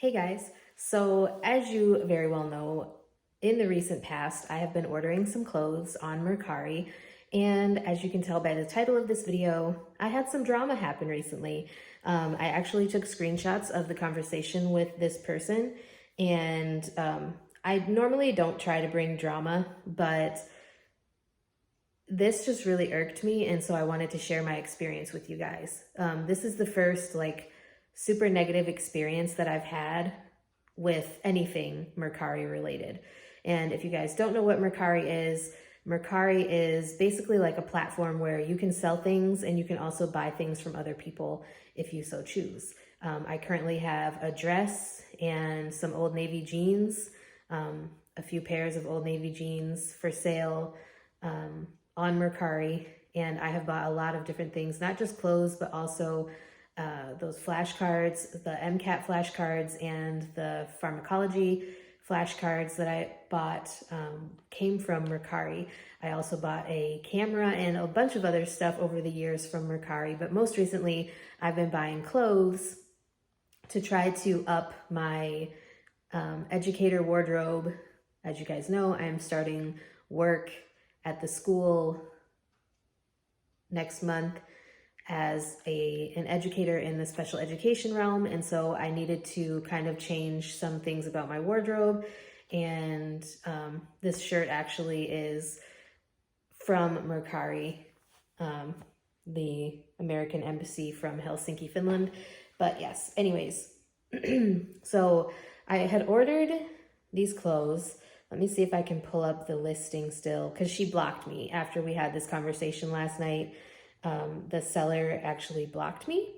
Hey guys, so as you very well know, in the recent past, I have been ordering some clothes on Mercari, and as you can tell by the title of this video, I had some drama happen recently. I actually took screenshots of the conversation with this person, and I normally don't try to bring drama, but this just really irked me, and so I wanted to share my experience with you guys. This is the first super negative experience that I've had with anything Mercari related. And if you guys don't know what Mercari is basically like a platform where you can sell things and you can also buy things from other people if you so choose. I currently have a dress and some Old Navy jeans, a few pairs of Old Navy jeans for sale on Mercari, and I have bought a lot of different things, not just clothes, but also those flashcards, the MCAT flashcards and the pharmacology flashcards that I bought came from Mercari. I also bought a camera and a bunch of other stuff over the years from Mercari, but most recently I've been buying clothes to try to up my educator wardrobe. As you guys know, I am starting work at the school next month as an educator in the special education realm, and so I needed to kind of change some things about my wardrobe, and this shirt actually is from Mercari, the American Embassy from Helsinki, Finland. But yes, anyways, so I had ordered these clothes. Let me see if I can pull up the listing still, because she blocked me after we had this conversation last night. The seller actually blocked me.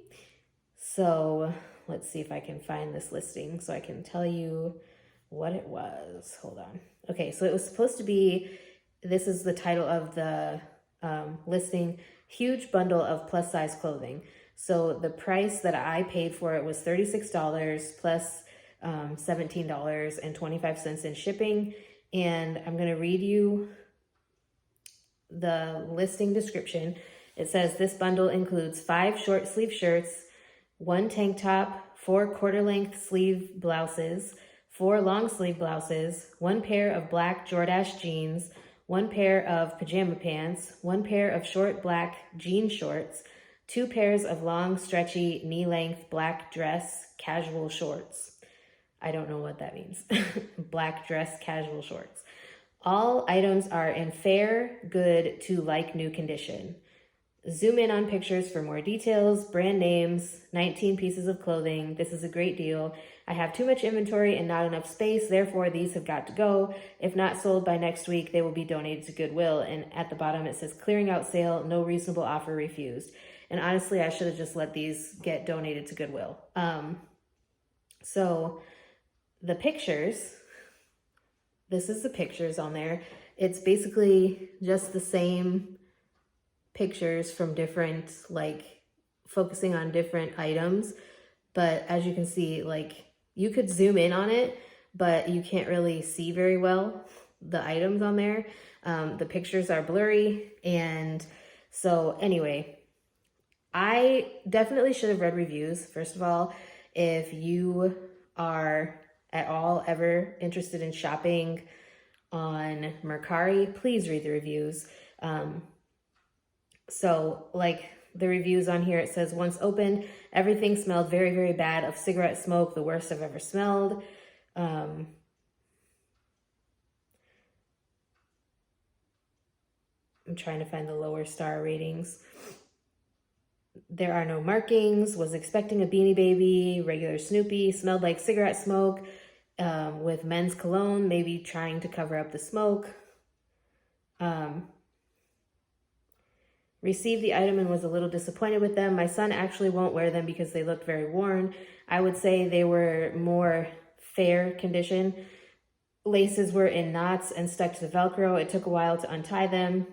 So let's see if I can find this listing so I can tell you what it was. Hold on. Okay, so it was supposed to be, this is the title of the listing, huge bundle of plus size clothing. So the price that I paid for it was $36 plus $17.25 in shipping. And I'm going to read you the listing description. It says this bundle includes 5 short sleeve shirts, 1 tank top, 4 quarter length sleeve blouses, 4 long sleeve blouses, 1 pair of black Jordache jeans, 1 pair of pajama pants, 1 pair of short black jean shorts, 2 pairs of long stretchy knee length black dress casual shorts. I don't know what that means. Black dress casual shorts. All items are in fair, good to like new condition. Zoom in on pictures for more details, brand names, 19 pieces of clothing. This is a great deal. I have too much inventory and not enough space, therefore these have got to go. If not sold by next week, they will be donated to Goodwill. And at the bottom it says clearing out sale, no reasonable offer refused. And honestly, I should have just let these get donated to Goodwill. So the pictures, this is the pictures on there. It's basically just the same pictures from different, focusing on different items. But as you can see, you could zoom in on it, but you can't really see very well the items on there. The pictures are blurry. And so anyway, I definitely should have read reviews. First of all, if you are at all ever interested in shopping on Mercari, please read the reviews. So the reviews on here, it says, once opened, everything smelled very, very bad of cigarette smoke, the worst I've ever smelled. I'm trying to find the lower star ratings. There are no markings, was expecting a Beanie Baby, regular Snoopy, smelled like cigarette smoke with men's cologne, maybe trying to cover up the smoke. Received the item and was a little disappointed with them. My son actually won't wear them because they looked very worn. I would say they were more fair condition. Laces were in knots and stuck to the Velcro. It took a while to untie them.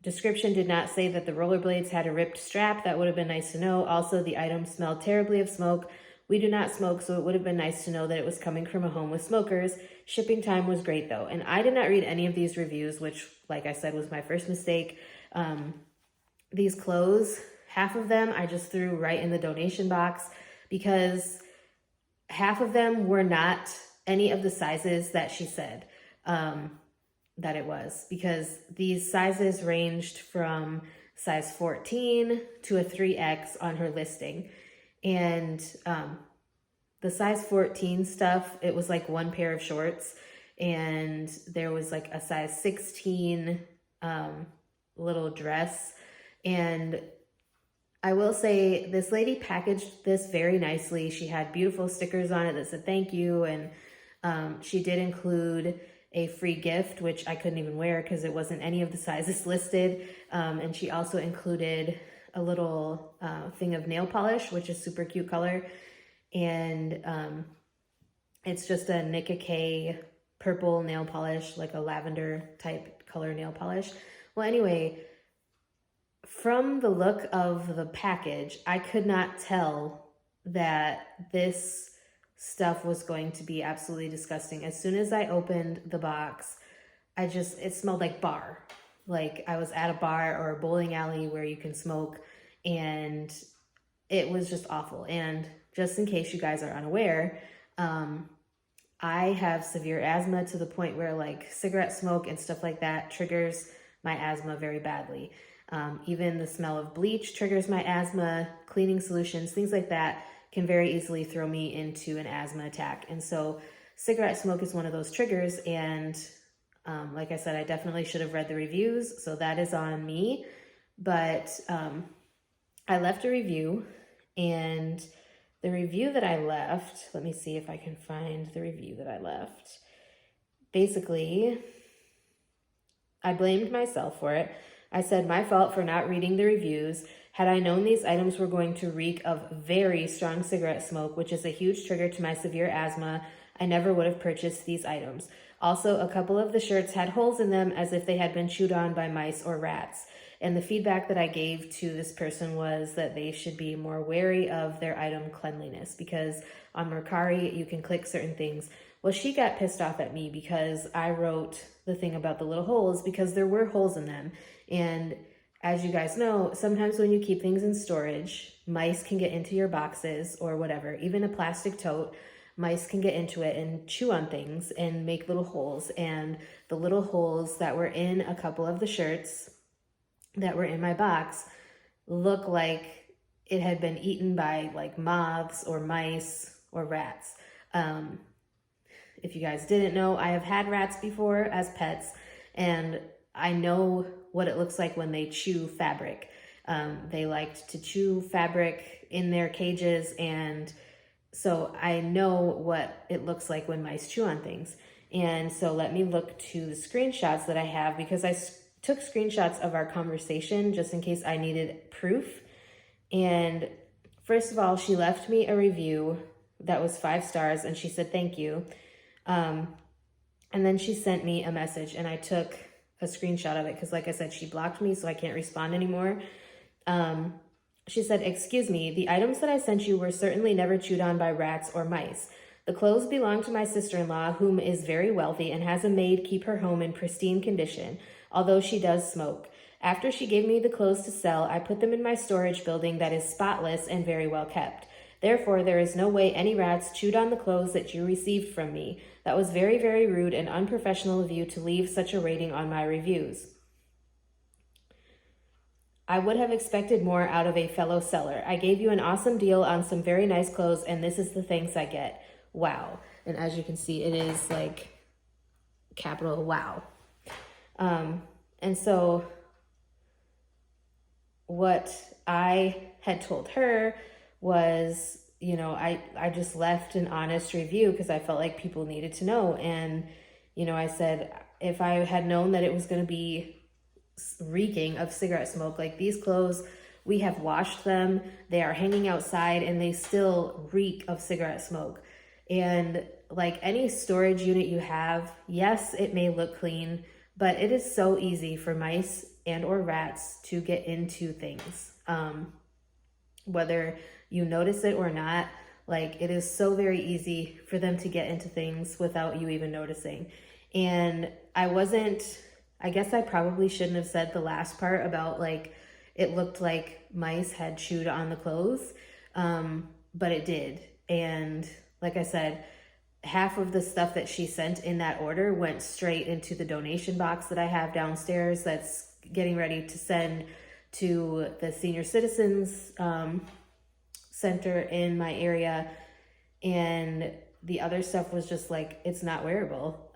Description did not say that the rollerblades had a ripped strap. That would have been nice to know. Also, the item smelled terribly of smoke. We do not smoke, so it would have been nice to know that it was coming from a home with smokers. Shipping time was great, though. And I did not read any of these reviews, which, like I said, was my first mistake. These clothes, half of them I just threw right in the donation box because half of them were not any of the sizes that she said that it was, because these sizes ranged from size 14 to a 3X on her listing. And the size 14 stuff, it was like one pair of shorts, and there was like a size 16 little dress. And I will say this lady packaged this very nicely. She had beautiful stickers on it that said thank you, and she did include a free gift, which I couldn't even wear because it wasn't any of the sizes listed. And she also included a little thing of nail polish, which is super cute color. And it's just a Nicka K purple nail polish, like a lavender type color nail polish. Well, anyway, from the look of the package, I could not tell that this stuff was going to be absolutely disgusting. As soon as I opened the box, it smelled like bar. Like I was at a bar or a bowling alley where you can smoke, and it was just awful. And just in case you guys are unaware, I have severe asthma to the point where like cigarette smoke and stuff like that triggers my asthma very badly. Even the smell of bleach triggers my asthma. Cleaning solutions, things like that can very easily throw me into an asthma attack. And so cigarette smoke is one of those triggers. And like I said, I definitely should have read the reviews, so that is on me. But I left a review, and the review that I left, let me see if I can find the review that I left. Basically, I blamed myself for it. I said, my fault for not reading the reviews. Had I known these items were going to reek of very strong cigarette smoke, which is a huge trigger to my severe asthma, I never would have purchased these items. Also, a couple of the shirts had holes in them as if they had been chewed on by mice or rats. And the feedback that I gave to this person was that they should be more wary of their item cleanliness, because on Mercari, you can click certain things. Well, she got pissed off at me because I wrote the thing about the little holes, because there were holes in them. And as you guys know, sometimes when you keep things in storage, mice can get into your boxes or whatever. Even a plastic tote, mice can get into it and chew on things and make little holes. And the little holes that were in a couple of the shirts that were in my box look like it had been eaten by like moths or mice or rats. If you guys didn't know, I have had rats before as pets, and I know what it looks like when they chew fabric. They liked to chew fabric in their cages, and so I know what it looks like when mice chew on things. And so let me look to the screenshots that I have, because I took screenshots of our conversation just in case I needed proof. And first of all, she left me a review that was 5 stars, and she said thank you. And then she sent me a message, and I took a screenshot of it because, like I said, she blocked me, so I can't respond anymore. She said, excuse me, the items that I sent you were certainly never chewed on by rats or mice. The clothes belong to my sister-in-law, whom is very wealthy and has a maid keep her home in pristine condition, although she does smoke. After she gave me the clothes to sell, I put them in my storage building that is spotless and very well kept. Therefore, there is no way any rats chewed on the clothes that you received from me. That was very, very rude and unprofessional of you to leave such a rating on my reviews. I would have expected more out of a fellow seller. I gave you an awesome deal on some very nice clothes, and this is the thanks I get. Wow. And as you can see, it is like capital wow. And so what I had told her was, you know, I just left an honest review because I felt like people needed to know. And, you know, I said, if I had known that it was going to be reeking of cigarette smoke, like these clothes, we have washed them, they are hanging outside, and they still reek of cigarette smoke. And like any storage unit you have, yes, it may look clean, but it is so easy for mice and or rats to get into things. Whether you notice it or not, like it is so very easy for them to get into things without you even noticing. And I guess I probably shouldn't have said the last part about like, it looked like mice had chewed on the clothes, but it did. And like I said, half of the stuff that she sent in that order went straight into the donation box that I have downstairs that's getting ready to send to the senior citizens center in my area. And the other stuff was just like, it's not wearable.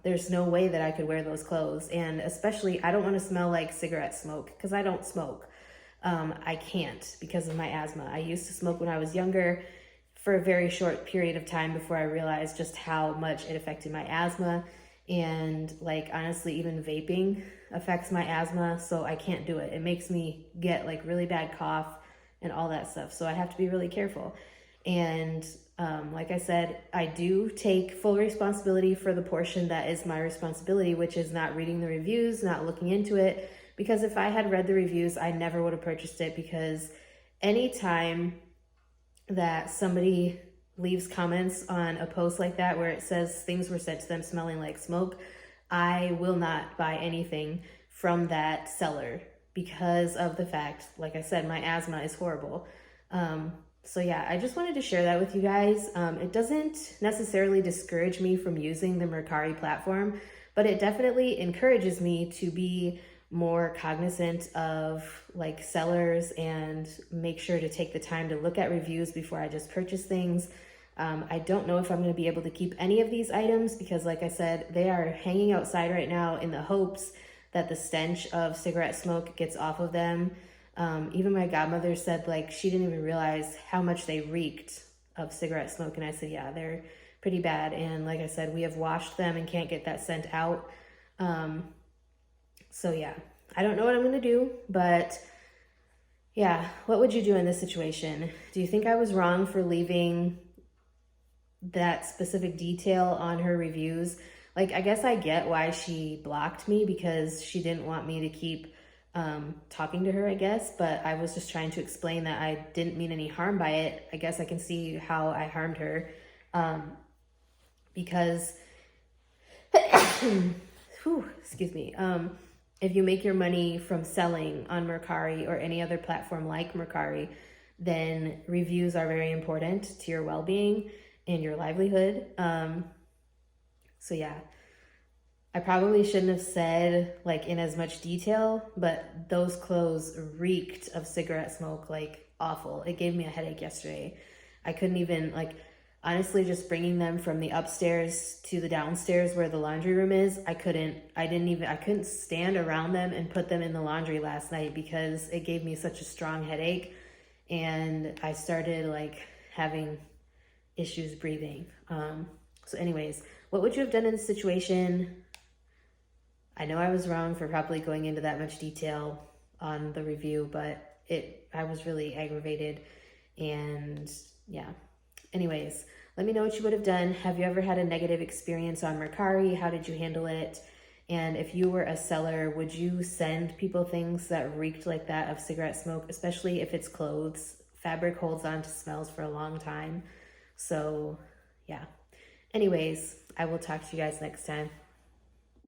There's no way that I could wear those clothes. And especially, I don't want to smell like cigarette smoke because I don't smoke. I can't because of my asthma. I used to smoke when I was younger for a very short period of time before I realized just how much it affected my asthma. And like, honestly, even vaping affects my asthma. So I can't do it. It makes me get like really bad cough and all that stuff. So I have to be really careful. And like I said, I do take full responsibility for the portion that is my responsibility, which is not reading the reviews, not looking into it. Because if I had read the reviews, I never would have purchased it, because anytime that somebody leaves comments on a post like that where it says things were sent to them smelling like smoke, I will not buy anything from that seller because of the fact, like I said, my asthma is horrible. So yeah, I just wanted to share that with you guys. It doesn't necessarily discourage me from using the Mercari platform, but it definitely encourages me to be more cognizant of like sellers and make sure to take the time to look at reviews before I just purchase things. I don't know if I'm going to be able to keep any of these items because, like I said, they are hanging outside right now in the hopes that the stench of cigarette smoke gets off of them. Even my godmother said like she didn't even realize how much they reeked of cigarette smoke. And I said, yeah, they're pretty bad. And like I said, we have washed them and can't get that scent out. So yeah, I don't know what I'm going to do, but yeah, what would you do in this situation? Do you think I was wrong for leaving that specific detail on her reviews? Like, I guess I get why she blocked me, because she didn't want me to keep talking to her, I guess, but I was just trying to explain that I didn't mean any harm by it. I guess I can see how I harmed her, because excuse me, if you make your money from selling on Mercari or any other platform like Mercari, then reviews are very important to your well-being and your livelihood. So yeah, I probably shouldn't have said like in as much detail, but those clothes reeked of cigarette smoke, like awful. It gave me a headache yesterday. I couldn't even, like, honestly, just bringing them from the upstairs to the downstairs where the laundry room is, I couldn't stand around them and put them in the laundry last night because it gave me such a strong headache. And I started like having issues breathing. So anyways, what would you have done in this situation? I know I was wrong for probably going into that much detail on the review, but I was really aggravated. And yeah, anyways, let me know what you would have done. Have you ever had a negative experience on Mercari? How did you handle it? And if you were a seller, would you send people things that reeked like that of cigarette smoke, especially if it's clothes? Fabric holds on to smells for a long time. So yeah. Anyways, I will talk to you guys next time.